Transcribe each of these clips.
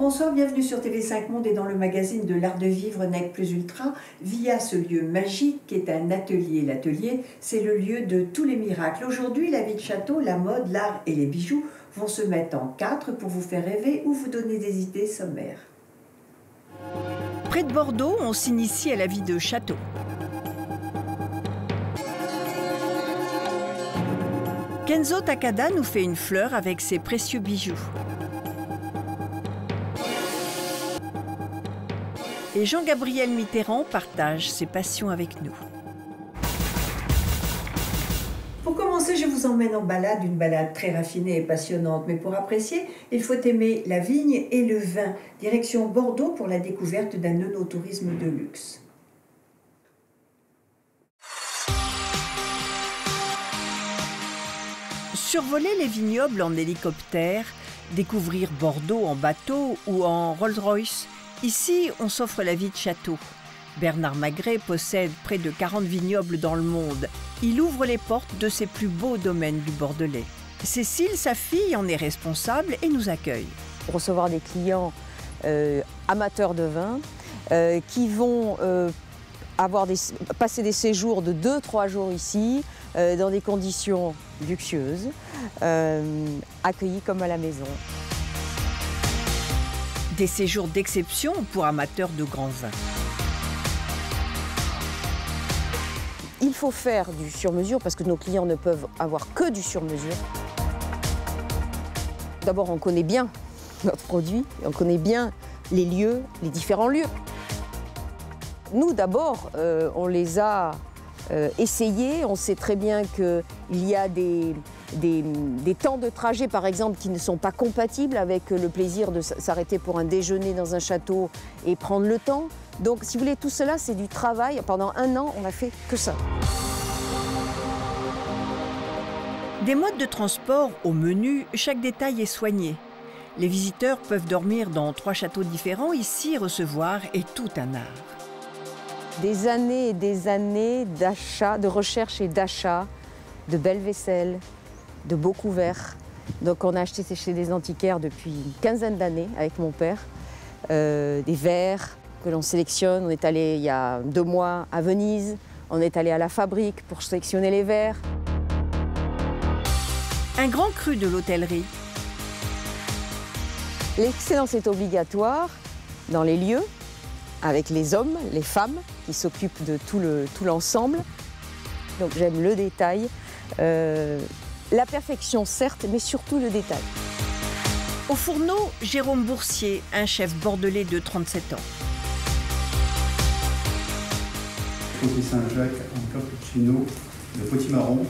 bonsoir, bienvenue sur TV5 Monde et dans le magazine de l'art de vivre Nec Plus Ultra via ce lieu magique qui est un atelier. L'atelier, c'est le lieu de tous les miracles. Aujourd'hui, la vie de château, la mode, l'art et les bijoux vont se mettre en quatre pour vous faire rêver ou vous donner des idées sommaires. Près de Bordeaux, on s'initie à la vie de château. Kenzo Takada nous fait une fleur avec ses précieux bijoux. Et Jean-Gabriel Mitterrand partage ses passions avec nous. Pour commencer, je vous emmène en balade, une balade très raffinée et passionnante. Mais pour apprécier, il faut aimer la vigne et le vin. Direction Bordeaux pour la découverte d'un œnotourisme de luxe. Survoler les vignobles en hélicoptère, découvrir Bordeaux en bateau ou en Rolls-Royce. Ici, on s'offre la vie de château. Bernard Magret possède près de 40 vignobles dans le monde. Il ouvre les portes de ses plus beaux domaines du Bordelais. Cécile, sa fille, en est responsable et nous accueille. Recevoir des clients amateurs de vin qui vont passer des séjours de 2-3 jours ici, dans des conditions luxueuses, accueillis comme à la maison. Des séjours d'exception pour amateurs de grands vins. Il faut faire du sur-mesure parce que nos clients ne peuvent avoir que du sur-mesure. D'abord, on connaît bien notre produit, on connaît bien les lieux, les différents lieux. Nous, d'abord, on les a essayés. On sait très bien qu'il y a des temps de trajet, par exemple, qui ne sont pas compatibles avec le plaisir de s'arrêter pour un déjeuner dans un château et prendre le temps. Donc, si vous voulez, tout cela, c'est du travail. Pendant 1 an, on n'a fait que ça. Des modes de transport au menu, chaque détail est soigné. Les visiteurs peuvent dormir dans 3 châteaux différents. Ici, recevoir est tout un art. Des années et des années d'achat, de recherche et d'achat de belles vaisselles, de beaux couverts. Donc on a acheté chez des antiquaires depuis une quinzaine d'années avec mon père. Des verres que l'on sélectionne. On est allé il y a 2 mois à Venise. On est allé à la fabrique pour sélectionner les verres. Un grand cru de l'hôtellerie. L'excellence est obligatoire dans les lieux, avec les hommes, les femmes qui s'occupent de tout l'ensemble. Donc j'aime le détail, la perfection certes, mais surtout le détail. Au fourneau, Jérôme Boursier, un chef bordelais de 37 ans. Fruits Saint-Jacques en cappuccino de potimarron,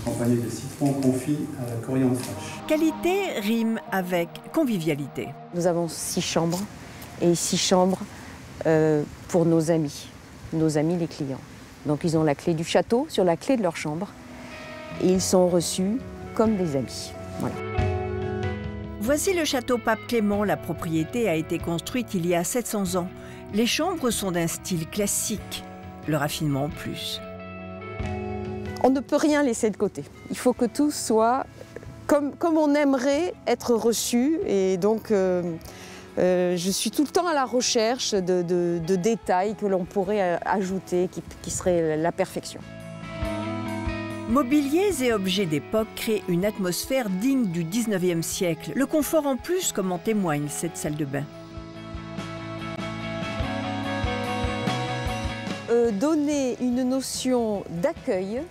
accompagné de citron confit à la coriandre fraîche. Qualité rime avec convivialité. Nous avons 6 chambres, et 6 chambres pour nos amis les clients. Donc ils ont la clé du château sur la clé de leur chambre et ils sont reçus comme des amis. Voilà. Voici le château Pape Clément. La propriété a été construite il y a 700 ans. Les chambres sont d'un style classique, le raffinement en plus. On ne peut rien laisser de côté. Il faut que tout soit comme on aimerait être reçu et donc je suis tout le temps à la recherche de détails que l'on pourrait ajouter, qui seraient la perfection. Mobiliers et objets d'époque créent une atmosphère digne du 19e siècle. Le confort en plus, comme en témoigne cette salle de bain. Donner une notion d'accueil,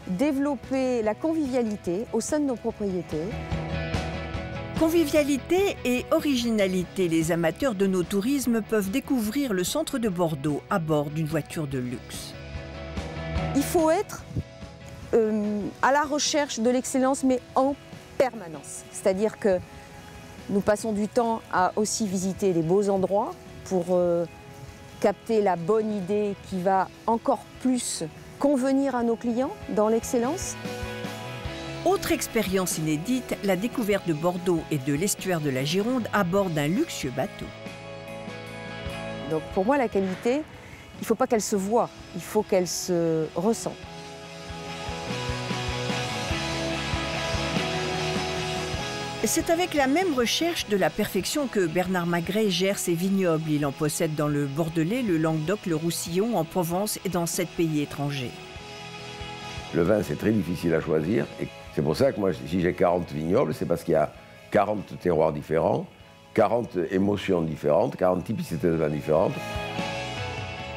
développer la convivialité au sein de nos propriétés. Convivialité et originalité, les amateurs de nos tourismes peuvent découvrir le centre de Bordeaux à bord d'une voiture de luxe. Il faut être à la recherche de l'excellence, mais en permanence. C'est-à-dire que nous passons du temps à aussi visiter des beaux endroits pour capter la bonne idée qui va encore plus convenir à nos clients dans l'excellence. Autre expérience inédite, la découverte de Bordeaux et de l'estuaire de la Gironde à bord d'un luxueux bateau. Donc pour moi, la qualité, il ne faut pas qu'elle se voie, il faut qu'elle se ressente. C'est avec la même recherche de la perfection que Bernard Magret gère ses vignobles. Il en possède dans le Bordelais, le Languedoc, le Roussillon, en Provence et dans 7 pays étrangers. Le vin, c'est très difficile à choisir. Et c'est pour ça que moi, si j'ai 40 vignobles, c'est parce qu'il y a 40 terroirs différents, 40 émotions différentes, 40 typicités de vin différentes.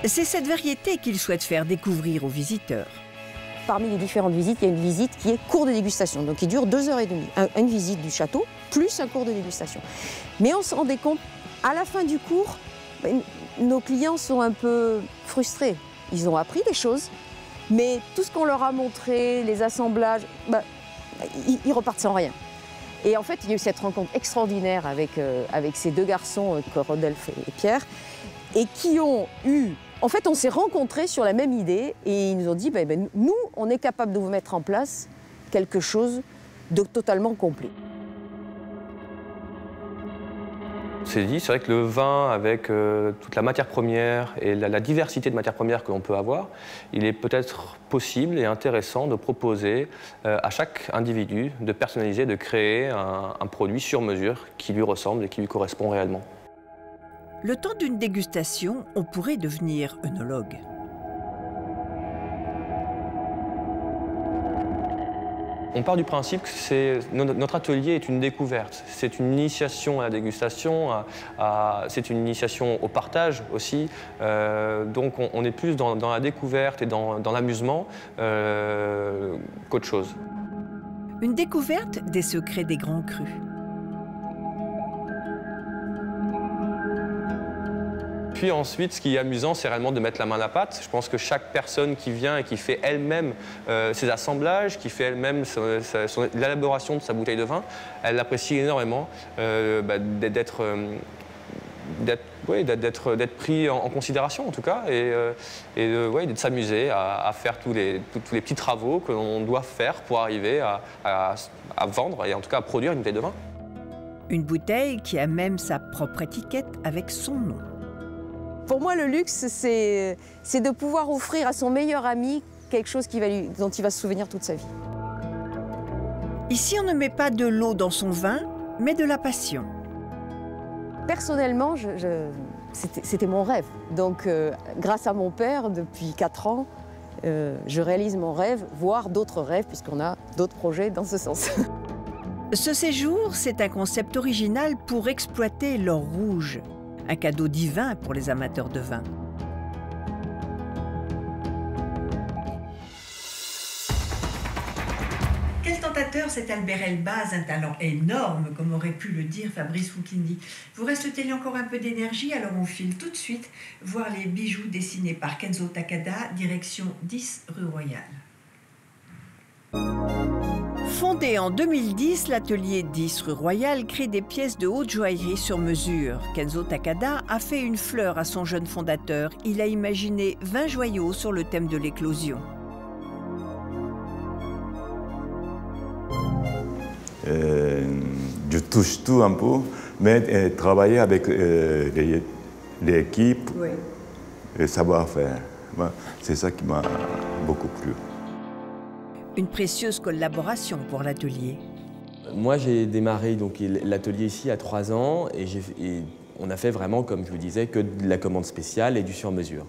C'est cette variété qu'il souhaite faire découvrir aux visiteurs. Parmi les différentes visites, il y a une visite qui est cours de dégustation, donc qui dure 2h30. Une visite du château, plus un cours de dégustation. Mais on se rendait compte, à la fin du cours, nos clients sont un peu frustrés. Ils ont appris des choses, mais tout ce qu'on leur a montré, les assemblages, ils repartent sans rien. Et en fait, il y a eu cette rencontre extraordinaire avec ces deux garçons, Rodolphe et Pierre, et qui ont eu... En fait, on s'est rencontrés sur la même idée et ils nous ont dit nous, on est capable de vous mettre en place quelque chose de totalement complet. C'est vrai que le vin, avec toute la matière première et la diversité de matières premières que l'on peut avoir, il est peut-être possible et intéressant de proposer à chaque individu de personnaliser, de créer un produit sur mesure qui lui ressemble et qui lui correspond réellement. Le temps d'une dégustation, on pourrait devenir œnologue. On part du principe que notre atelier est une découverte. C'est une initiation à la dégustation, c'est une initiation au partage aussi. Donc on est plus dans la découverte et dans l'amusement qu'autre chose. Une découverte des secrets des grands crus. Puis ensuite, ce qui est amusant, c'est réellement de mettre la main à la pâte. Je pense que chaque personne qui vient et qui fait elle-même ses assemblages, qui fait elle-même l'élaboration de sa bouteille de vin, elle apprécie énormément d'être pris en considération en tout cas, et de s'amuser à faire tous les petits travaux que l'on doit faire pour arriver à vendre et en tout cas à produire une bouteille de vin. Une bouteille qui a même sa propre étiquette avec son nom. Pour moi, le luxe, c'est de pouvoir offrir à son meilleur ami quelque chose dont il va se souvenir toute sa vie. Ici, on ne met pas de l'eau dans son vin, mais de la passion. Personnellement, c'était mon rêve. Donc, grâce à mon père, depuis 4 ans, je réalise mon rêve, voire d'autres rêves, puisqu'on a d'autres projets dans ce sens. Ce séjour, c'est un concept original pour exploiter l'or rouge. Un cadeau divin pour les amateurs de vin. Quel tentateur cet Albert Elbaz, un talent énorme, comme aurait pu le dire Fabrice Lucchini. Vous reste-t-il encore un peu d'énergie? Alors on file tout de suite voir les bijoux dessinés par Kenzo Takada, direction 10 rue Royale. Fondé en 2010, l'atelier 10 rue Royale crée des pièces de haute joaillerie sur mesure. Kenzo Takada a fait une fleur à son jeune fondateur. Il a imaginé 20 joyaux sur le thème de l'éclosion. Je touche tout un peu, mais travailler avec l'équipe, Oui. et savoir-faire, c'est ça qui m'a beaucoup plu. Une précieuse collaboration pour l'atelier. Moi, j'ai démarré l'atelier ici à 3 ans et on a fait vraiment, comme je vous disais, que de la commande spéciale et du sur-mesure.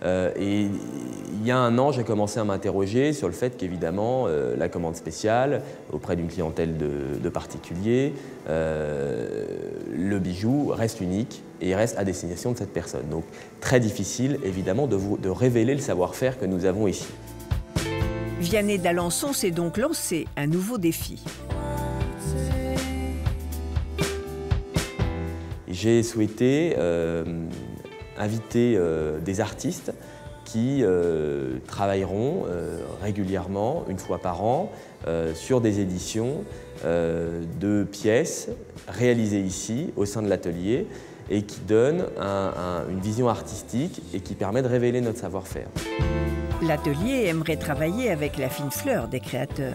Et il y a 1 an, j'ai commencé à m'interroger sur le fait qu'évidemment, la commande spéciale, auprès d'une clientèle de particuliers, le bijou reste unique et il reste à destination de cette personne. Donc, très difficile, évidemment, de révéler le savoir-faire que nous avons ici. Vianney d'Alençon s'est donc lancé un nouveau défi. J'ai souhaité inviter des artistes qui travailleront régulièrement, 1 fois par an, sur des éditions de pièces réalisées ici, au sein de l'atelier, et qui donnent une vision artistique et qui permet de révéler notre savoir-faire. L'atelier aimerait travailler avec la fine fleur des créateurs.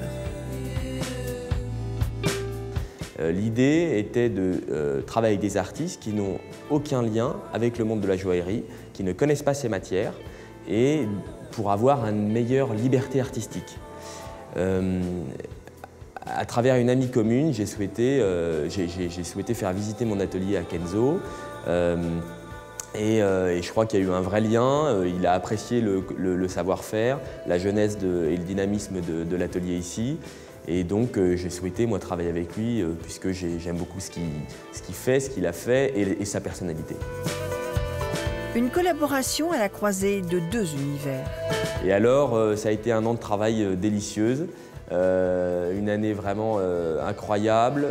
L'idée était de travailler avec des artistes qui n'ont aucun lien avec le monde de la joaillerie, qui ne connaissent pas ces matières, et pour avoir une meilleure liberté artistique. à travers une amie commune, j'ai souhaité faire visiter mon atelier à Kenzo. Et je crois qu'il y a eu un vrai lien. Il a apprécié le savoir-faire, la jeunesse et le dynamisme de l'atelier ici. Et donc j'ai souhaité moi travailler avec lui puisque j'aime beaucoup ce qu'il fait, ce qu'il a fait et sa personnalité. Une collaboration à la croisée de deux univers. Et alors ça a été un an de travail délicieuse, une année vraiment incroyable.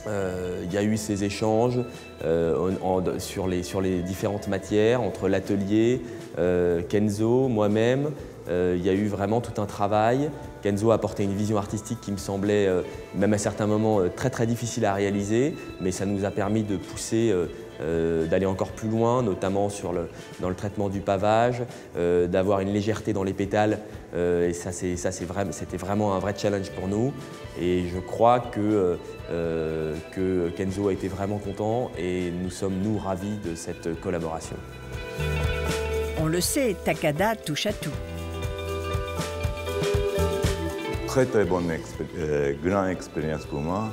Il y a eu ces échanges sur les différentes matières, entre l'atelier, Kenzo, moi-même. Il y a eu vraiment tout un travail. Kenzo a apporté une vision artistique qui me semblait, même à certains moments, très très difficile à réaliser, mais ça nous a permis de pousser, d'aller encore plus loin, notamment dans le traitement du pavage, d'avoir une légèreté dans les pétales, et c'était vraiment un vrai challenge pour nous. Et je crois que Kenzo a été vraiment content et nous sommes, nous, ravis de cette collaboration. On le sait, Takada touche à tout. Très très bonne grande expérience pour moi.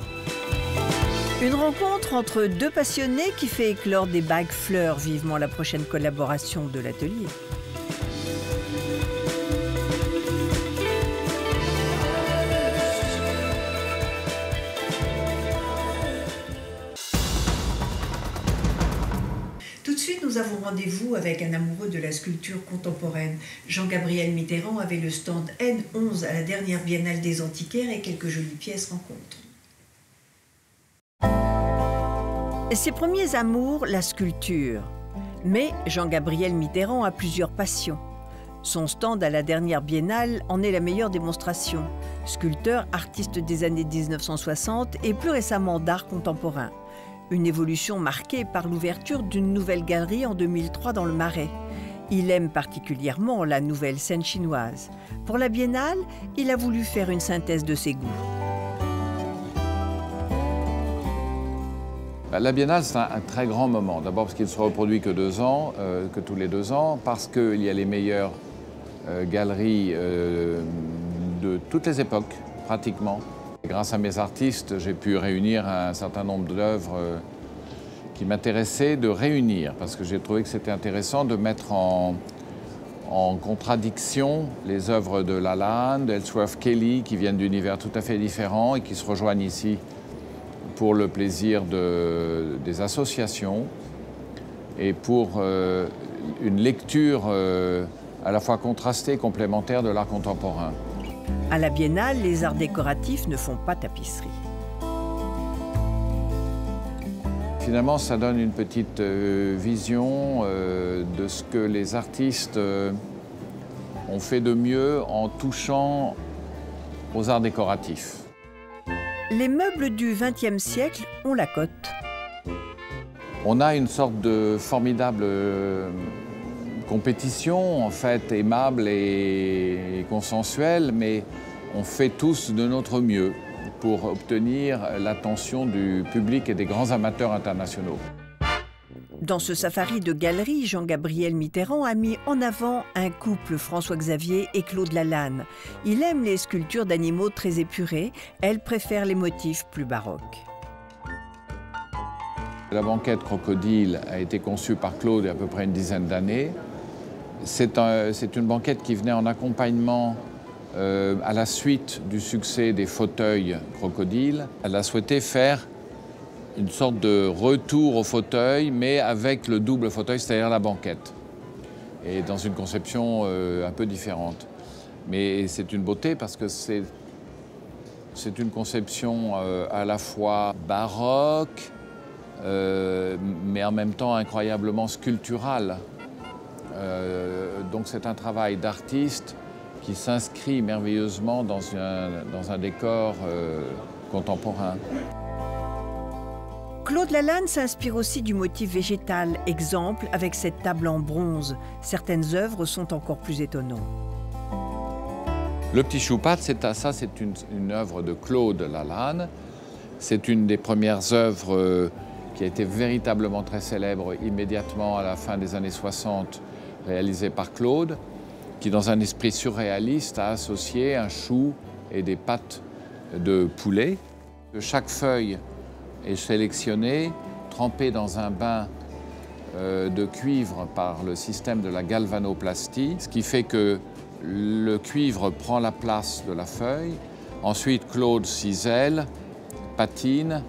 Une rencontre entre deux passionnés qui fait éclore des bagues fleurs vivement la prochaine collaboration de l'atelier. Tout de suite, nous avons rendez-vous avec un amoureux de la sculpture contemporaine. Jean-Gabriel Mitterrand avait le stand N11 à la dernière Biennale des Antiquaires et quelques jolies pièces rencontres. Ses premiers amours, la sculpture. Mais Jean-Gabriel Mitterrand a plusieurs passions. Son stand à la dernière Biennale en est la meilleure démonstration. Sculpteur, artiste des années 1960 et plus récemment d'art contemporain. Une évolution marquée par l'ouverture d'une nouvelle galerie en 2003 dans le Marais. Il aime particulièrement la nouvelle scène chinoise. Pour la Biennale, il a voulu faire une synthèse de ses goûts. La Biennale, c'est un très grand moment. D'abord parce qu'il ne se reproduit que tous les 2 ans, parce qu'il y a les meilleures galeries de toutes les époques, pratiquement. Et grâce à mes artistes, j'ai pu réunir un certain nombre d'œuvres qui m'intéressaient de réunir, parce que j'ai trouvé que c'était intéressant de mettre en contradiction les œuvres de Lalande, d'Ellsworth Kelly, qui viennent d'univers tout à fait différents et qui se rejoignent ici pour le plaisir des associations et pour une lecture à la fois contrastée et complémentaire de l'art contemporain. À la Biennale, les arts décoratifs ne font pas tapisserie. Finalement, ça donne une petite vision de ce que les artistes ont fait de mieux en touchant aux arts décoratifs. Les meubles du XXe siècle ont la cote. On a une sorte de formidable compétition, en fait, aimable et consensuelle, mais on fait tous de notre mieux pour obtenir l'attention du public et des grands amateurs internationaux. Dans ce safari de galerie, Jean-Gabriel Mitterrand a mis en avant un couple, François-Xavier et Claude Lalanne. Il aime les sculptures d'animaux très épurées, elle préfère les motifs plus baroques. La banquette Crocodile a été conçue par Claude il y a à peu près une dizaine d'années. C'est une banquette qui venait en accompagnement à la suite du succès des fauteuils Crocodile. Elle a souhaité faire une sorte de retour au fauteuil, mais avec le double fauteuil, c'est-à-dire la banquette. Et dans une conception un peu différente. Mais c'est une beauté parce que c'est une conception à la fois baroque, mais en même temps incroyablement sculpturale. Donc c'est un travail d'artiste qui s'inscrit merveilleusement dans un décor contemporain. Claude Lalanne s'inspire aussi du motif végétal, exemple avec cette table en bronze. Certaines œuvres sont encore plus étonnantes. Le Petit Choupat, c'est une œuvre de Claude Lalanne. C'est une des premières œuvres qui a été véritablement très célèbre immédiatement à la fin des années 60, réalisée par Claude, qui dans un esprit surréaliste a associé un chou et des pattes de poulet. Chaque feuille est sélectionnée, trempée dans un bain de cuivre par le système de la galvanoplastie, ce qui fait que le cuivre prend la place de la feuille. Ensuite, Claude cisèle, patine,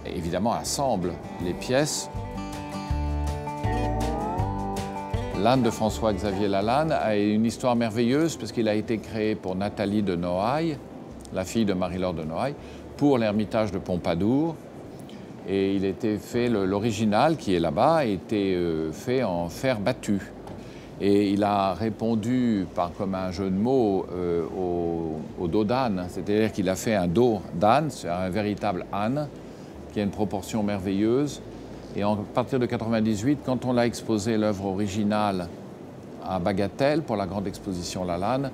et évidemment assemble les pièces. L'âne de François-Xavier Lalanne a une histoire merveilleuse parce qu'il a été créé pour Nathalie de Noailles, la fille de Marie-Laure de Noailles, pour l'Ermitage de Pompadour. Et il était fait, l'original qui est là-bas, a été fait en fer battu. Et il a répondu comme un jeu de mots au dos d'âne, c'est-à-dire qu'il a fait un dos d'âne, c'est un véritable âne, qui a une proportion merveilleuse. Et à partir de 1998, quand on l'a exposé l'œuvre originale à Bagatelle pour la grande exposition Lalanne,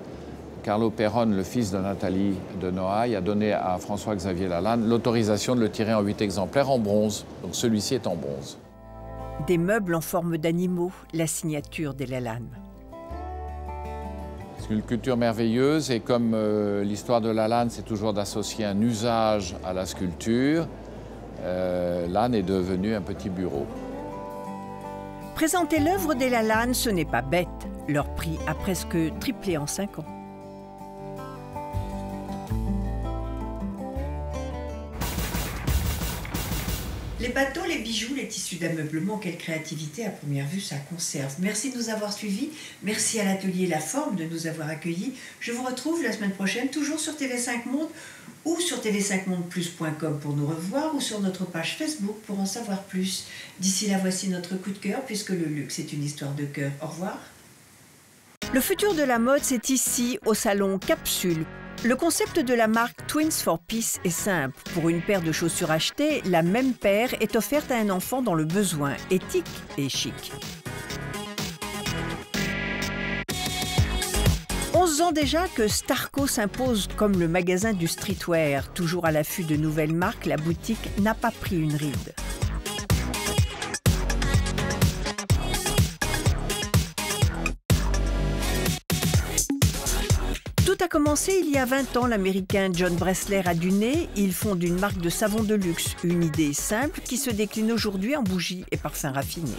Carlo Perron, le fils de Nathalie de Noailles, a donné à François-Xavier Lalanne l'autorisation de le tirer en 8 exemplaires en bronze. Donc celui-ci est en bronze. Des meubles en forme d'animaux, la signature des Lalanne. C'est une sculpture merveilleuse et comme l'histoire de Lalanne, c'est toujours d'associer un usage à la sculpture, l'âne est devenu un petit bureau. Présenter l'œuvre des Lalanne, ce n'est pas bête. Leur prix a presque triplé en 5 ans. Les bateaux, les bijoux, les tissus d'ameublement, quelle créativité, à première vue, ça conserve. Merci de nous avoir suivis, merci à l'atelier La Forme de nous avoir accueillis. Je vous retrouve la semaine prochaine, toujours sur TV5 Monde ou sur tv5mondeplus.com pour nous revoir ou sur notre page Facebook pour en savoir plus. D'ici là, voici notre coup de cœur, puisque le luxe est une histoire de cœur. Au revoir. Le futur de la mode, c'est ici, au salon Capsule. Le concept de la marque Twins for Peace est simple. Pour une paire de chaussures achetées, la même paire est offerte à un enfant dans le besoin, éthique et chic. 11 ans déjà que Starco s'impose comme le magasin du streetwear. Toujours à l'affût de nouvelles marques, la boutique n'a pas pris une ride. Tout a commencé il y a 20 ans. L'Américain John Bressler a du nez. Il fonde une marque de savon de luxe. Une idée simple qui se décline aujourd'hui en bougies et parfums raffinés.